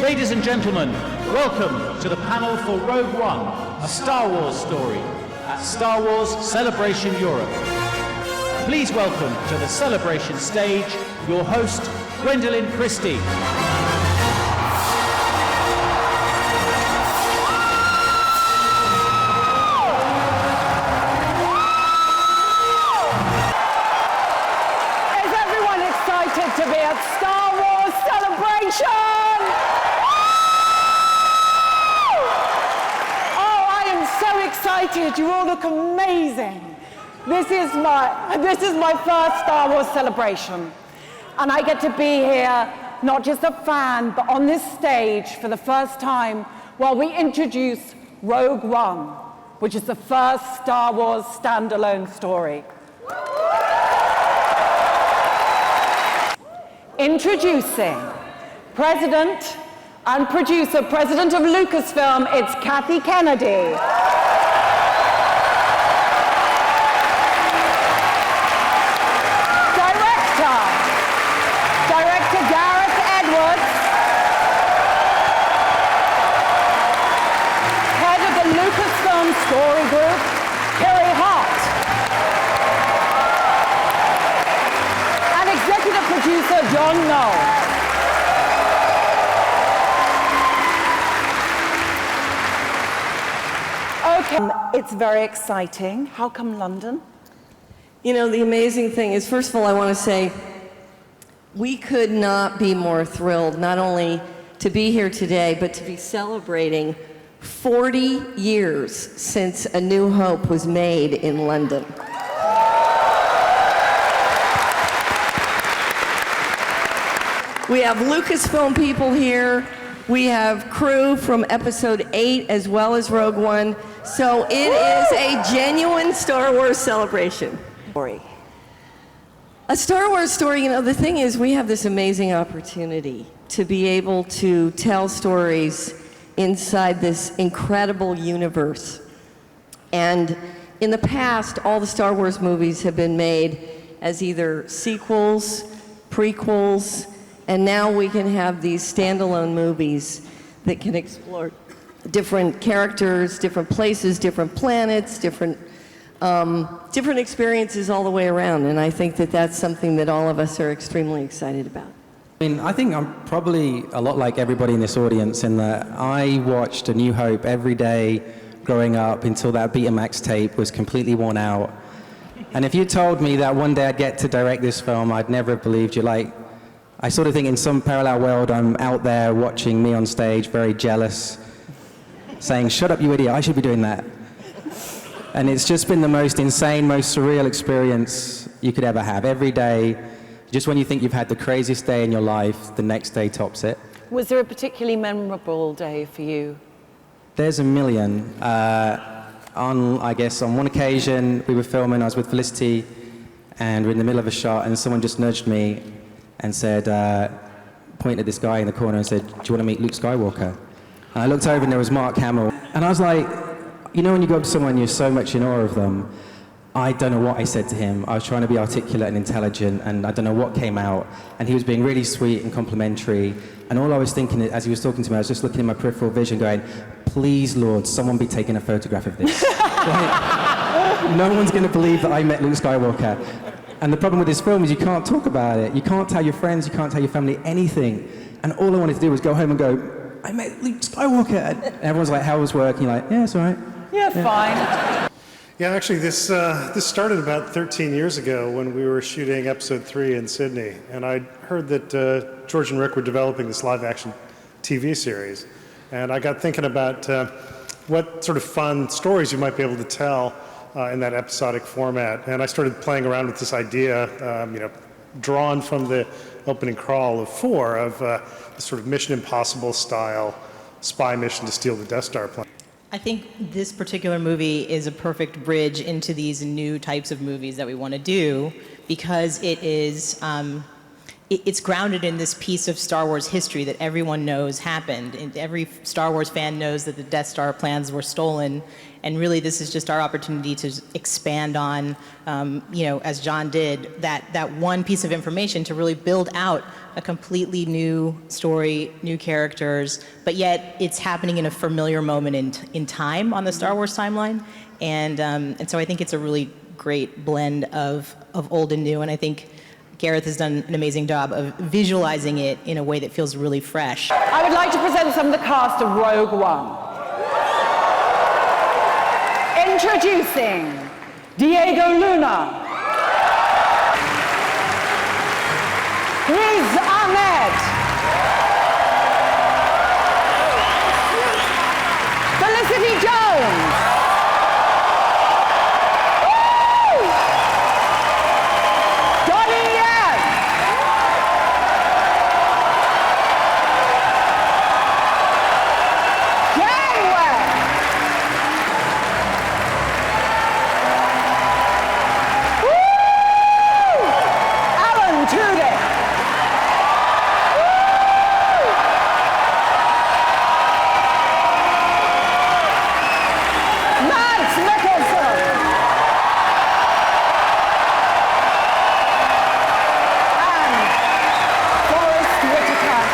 Ladies and gentlemen, welcome to the panel for Rogue One, a Star Wars story at Star Wars Celebration Europe. Please welcome to the celebration stage your host, Gwendolyn Christie. Is everyone excited to be at Star Wars Celebration? Oh, I am so excited. You all look amazing. This is my first Star Wars celebration. And I get to be here, not just a fan, but on this stage for the first time while we introduce Rogue One, which is the first Star Wars standalone story. Introducing President and Producer, President of Lucasfilm, it's Kathleen Kennedy. Director Gareth Edwards. Head of the Lucasfilm Story Group, Kerry Hart. And executive producer, John Knoll. Okay, it's very exciting. How come London? You know, the amazing thing is, first of all, I want to say, we could not be more thrilled, not only to be here today, but to be celebrating 40 years since A New Hope was made in London. We have Lucasfilm people here. We have crew from Episode 8 as well as Rogue One. So it is a genuine Star Wars celebration. A Star Wars story, you know, the thing is, we have this amazing opportunity to be able to tell stories inside this incredible universe. And in the past, all the Star Wars movies have been made as either sequels, prequels, and now we can have these standalone movies that can explore different characters, different places, different planets, different experiences all the way around, and I think that that's something that all of us are extremely excited about. I mean, I think I'm probably a lot like everybody in this audience in that I watched A New Hope every day growing up until that Betamax tape was completely worn out. And if you told me that one day I'd get to direct this film, I'd never have believed you. Like, I sort of think in some parallel world I'm out there watching me on stage, very jealous, saying, "Shut up, you idiot, I should be doing that." And it's just been the most insane, most surreal experience you could ever have. Every day, just when you think you've had the craziest day in your life, the next day tops it. Was there a particularly memorable day for you? There's a million. On one occasion, we were filming, I was with Felicity, and we're in the middle of a shot, and someone just nudged me and said, pointed at this guy in the corner and said, "Do you want to meet Luke Skywalker?" And I looked over and there was Mark Hamill. And I was like, you know when you go up to someone and you're so much in awe of them, I don't know what I said to him. I was trying to be articulate and intelligent, and I don't know what came out. And he was being really sweet and complimentary. And all I was thinking as he was talking to me, I was just looking in my peripheral vision going, please, Lord, someone be taking a photograph of this. Like, no one's going to believe that I met Luke Skywalker. And the problem with this film is you can't talk about it. You can't tell your friends, you can't tell your family anything. And all I wanted to do was go home and go, I met Luke Skywalker. And everyone's like, how was work? And you're like, yeah, it's all right. Yeah, fine. Yeah, actually, this started about 13 years ago when we were shooting Episode 3 in Sydney. And I heard that George and Rick were developing this live-action TV series. And I got thinking about what sort of fun stories you might be able to tell in that episodic format. And I started playing around with this idea, drawn from the opening crawl of 4 of this sort of Mission Impossible style spy mission to steal the Death Star plane. I think this particular movie is a perfect bridge into these new types of movies that we want to do, because it is it's grounded in this piece of Star Wars history that everyone knows happened. And every Star Wars fan knows that the Death Star plans were stolen. And really, this is just our opportunity to expand on, as John did, that one piece of information to really build out a completely new story, new characters, but yet it's happening in a familiar moment in time on the Star Wars timeline. And so I think it's a really great blend of old and new. And I think Gareth has done an amazing job of visualizing it in a way that feels really fresh. I would like to present some of the cast of Rogue One. Introducing Diego Luna, Riz Ahmed, Felicity Jones, Donnie, Tudyk. Mikkelsen. And Whitaker.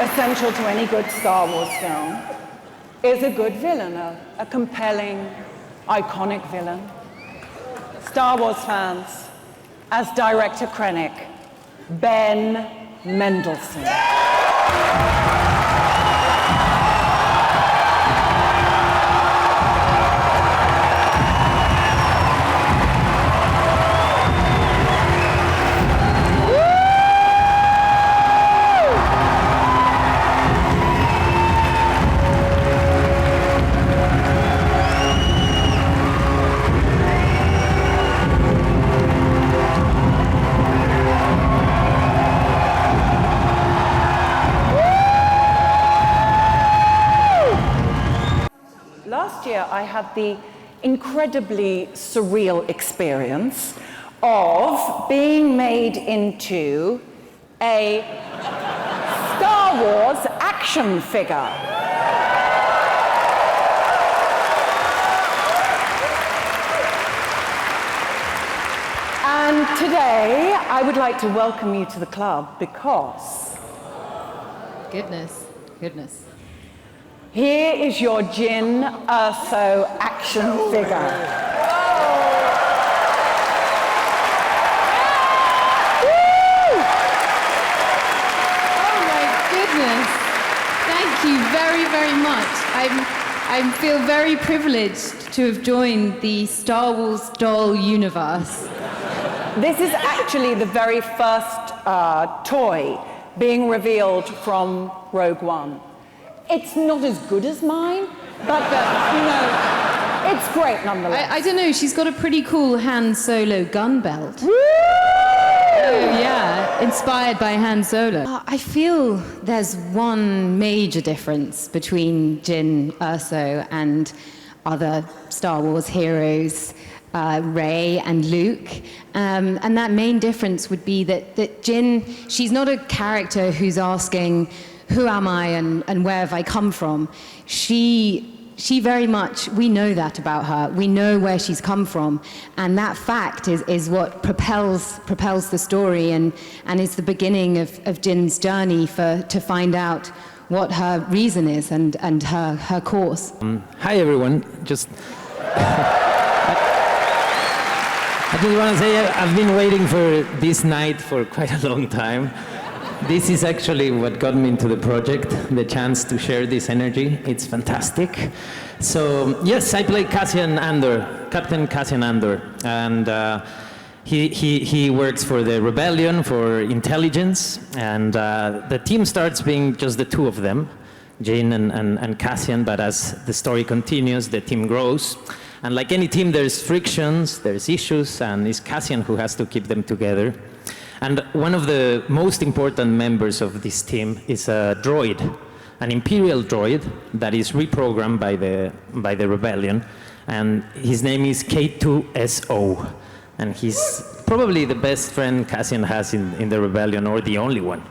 Essential to any good Star Wars film is a good villain, a compelling, iconic villain. Star Wars fans, as director Krennic, Ben Mendelsohn. Last year, I had the incredibly surreal experience of being made into a Star Wars action figure. And today, I would like to welcome you to the club because... Goodness. Here is your Jyn Erso action figure. Oh my goodness. Thank you very, very much. I feel very privileged to have joined the Star Wars doll universe. This is actually the very first toy being revealed from Rogue One. It's not as good as mine, but it's great nonetheless. I don't know, she's got a pretty cool Han Solo gun belt. Woo! Oh yeah, inspired by Han Solo. I feel there's one major difference between Jyn Erso and other Star Wars heroes, Rey and Luke. And that main difference would be that Jyn, she's not a character who's asking, who am I and where have I come from? She very much, we know that about her. We know where she's come from. And that fact is what propels the story and is the beginning of Jyn's journey to find out what her reason is and her course. Hi everyone. I just want to say I've been waiting for this night for quite a long time. This is actually what got me into the project, the chance to share this energy. It's fantastic. So, yes, I play Captain Cassian Andor, and he works for the Rebellion, for intelligence, and the team starts being just the two of them, Jyn and Cassian, but as the story continues, the team grows. And like any team, there's frictions, there's issues, and it's Cassian who has to keep them together. And one of the most important members of this team is a droid, an Imperial droid that is reprogrammed by the rebellion. And his name is K2SO. And he's probably the best friend Cassian has in the rebellion, or the only one.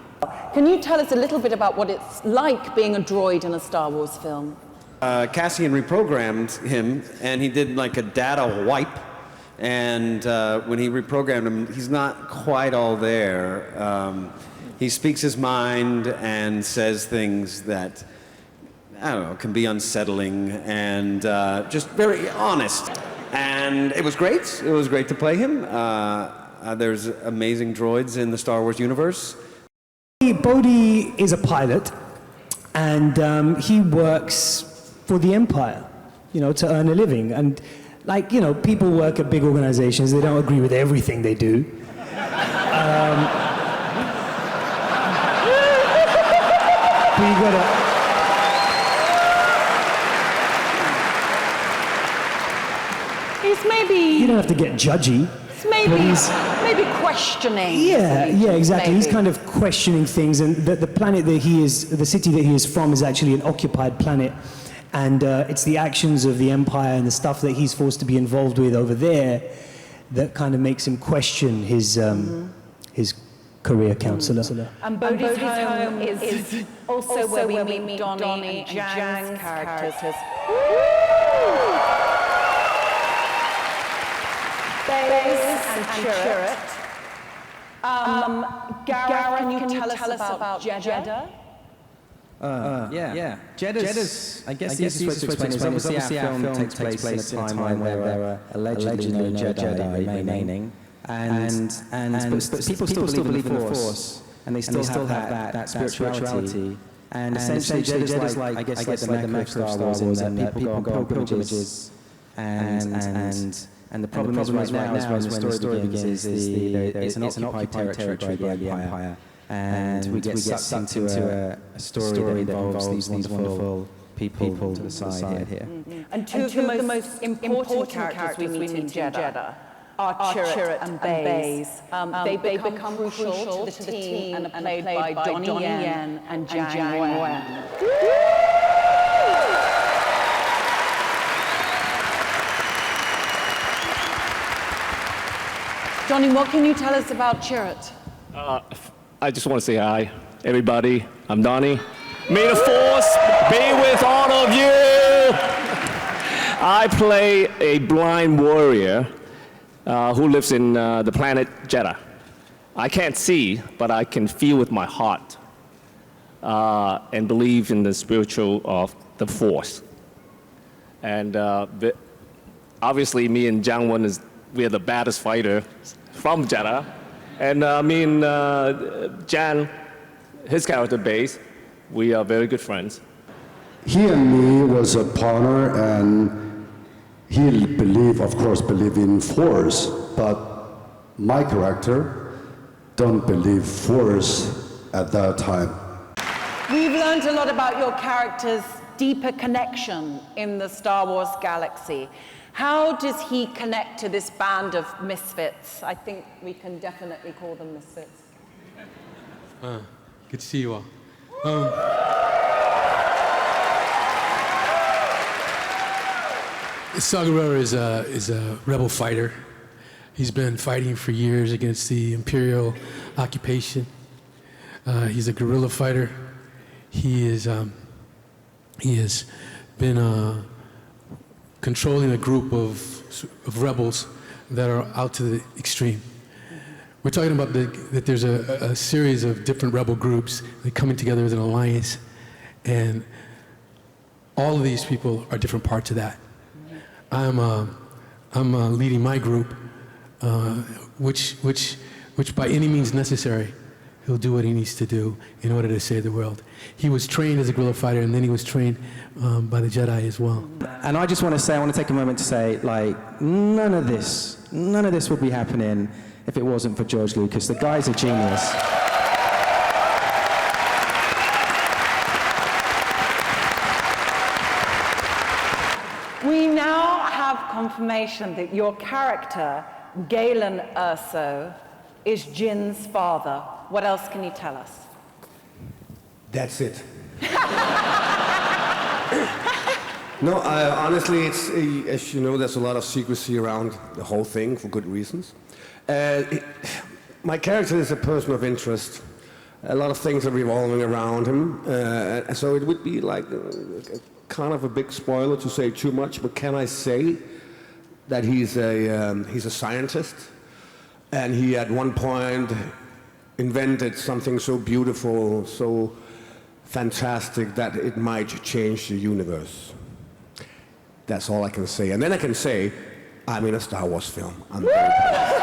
Can you tell us a little bit about what it's like being a droid in a Star Wars film? Cassian reprogrammed him, and he did like a data wipe. And when he reprogrammed him, he's not quite all there. He speaks his mind and says things that, I don't know, can be unsettling and just very honest. And it was great. It was great to play him. There's amazing droids in the Star Wars universe. Bodhi is a pilot, and he works for the Empire, you know, to earn a living. And like, you know, people work at big organizations, they don't agree with everything they do. But you gotta... He's maybe... You don't have to get judgy. Maybe questioning. Yeah, exactly. Maybe. He's kind of questioning things, and the planet that he is, the city that he is from, is actually an occupied planet. And it's the actions of the Empire and the stuff that he's forced to be involved with over there that kind of makes him question his career counselor. And Bodhi's home is also where we meet Donnie and Jiang's characters. Baze and Chirrut. Gareth, can you tell us about Jeddah? Yeah. Jeddah's, I guess the easiest way to explain it is obviously our film takes place in a time when there are allegedly no Jedi remaining. But people still believe in the Force, and they still have that spirituality. And essentially Jeddah's like, I guess, like the Mecca of Star Wars, in that people go on pilgrimages, and the problem is right now is when the story begins it's an occupied territory by the Empire. And we get sucked into a story that involves these wonderful people to the side here. And two of the most important characters we meet in Jeddah are Chirrut and Baze. They become crucial to the team and are played by Donnie Yen and Jiang Wen. Donnie, what can you tell us about Chirrut? I just want to say hi, everybody. I'm Donnie. May the Force be with all of you. I play a blind warrior who lives in the planet Jeddah. I can't see, but I can feel with my heart and believe in the spiritual of the Force. And obviously, me and Jiang Wen we are the baddest fighter from Jeddah. And me and Jiang, his character Baze, we are very good friends. He and me was a partner, and he of course, believe in Force, but my character don't believe Force at that time. We've learned a lot about your character's deeper connection in the Star Wars galaxy. How does he connect to this band of misfits? I think we can definitely call them misfits. Good to see you all. Saw Gerrera is a rebel fighter. He's been fighting for years against the Imperial occupation. He's a guerrilla fighter. He has been controlling a group of rebels that are out to the extreme. We're talking about that there's a series of different rebel groups that coming together as an alliance, and all of these people are different parts of that. I'm leading my group, which by any means necessary, he'll do what he needs to do in order to save the world. He was trained as a guerrilla fighter, and then he was trained by the Jedi as well. And I just want to take a moment to say, like, none of this would be happening if it wasn't for George Lucas. The guy's a genius. We now have confirmation that your character, Galen Erso, is Jin's father. What else can you tell us? That's it. No, honestly, it's, as you know, there's a lot of secrecy around the whole thing for good reasons. My character is a person of interest. A lot of things are revolving around him, so it would be like kind of a big spoiler to say too much, but can I say that he's a scientist, and he at one point invented something so beautiful, so fantastic that it might change the universe. That's all I can say. And then I can say, I'm in a Star Wars film. I'm very proud.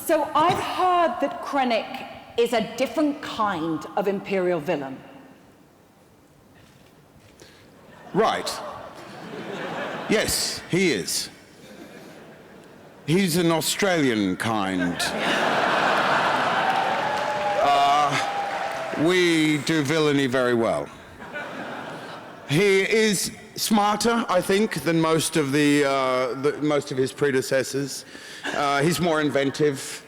So I've heard that Krennic is a different kind of Imperial villain. Right. Yes, he is. He's an Australian kind. We do villainy very well. He is smarter, I think, than most of most of his predecessors. He's more inventive.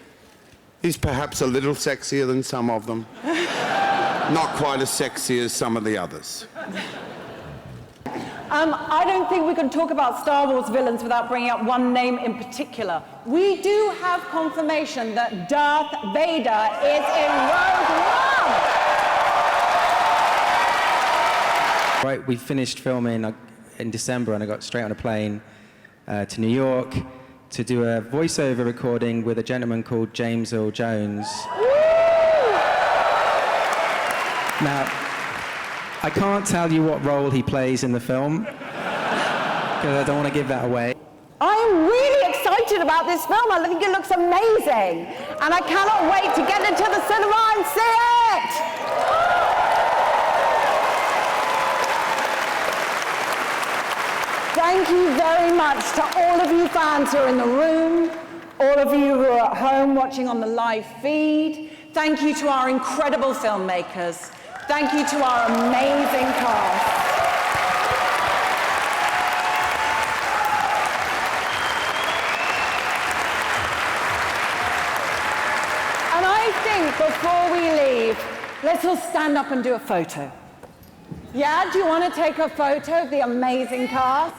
He's perhaps a little sexier than some of them. Not quite as sexy as some of the others. I don't think we can talk about Star Wars villains without bringing up one name in particular. We do have confirmation that Darth Vader is in Rogue One. Right, we finished filming in December, and I got straight on a plane to New York to do a voiceover recording with a gentleman called James Earl Jones. Now, I can't tell you what role he plays in the film, because I don't want to give that away. I'm really excited about this film. I think it looks amazing. And I cannot wait to get into the cinema and see it. Thank you very much to all of you fans who are in the room, all of you who are at home watching on the live feed. Thank you to our incredible filmmakers. Thank you to our amazing cast. And I think before we leave, let's all stand up and do a photo. Yeah, do you want to take a photo of the amazing cast?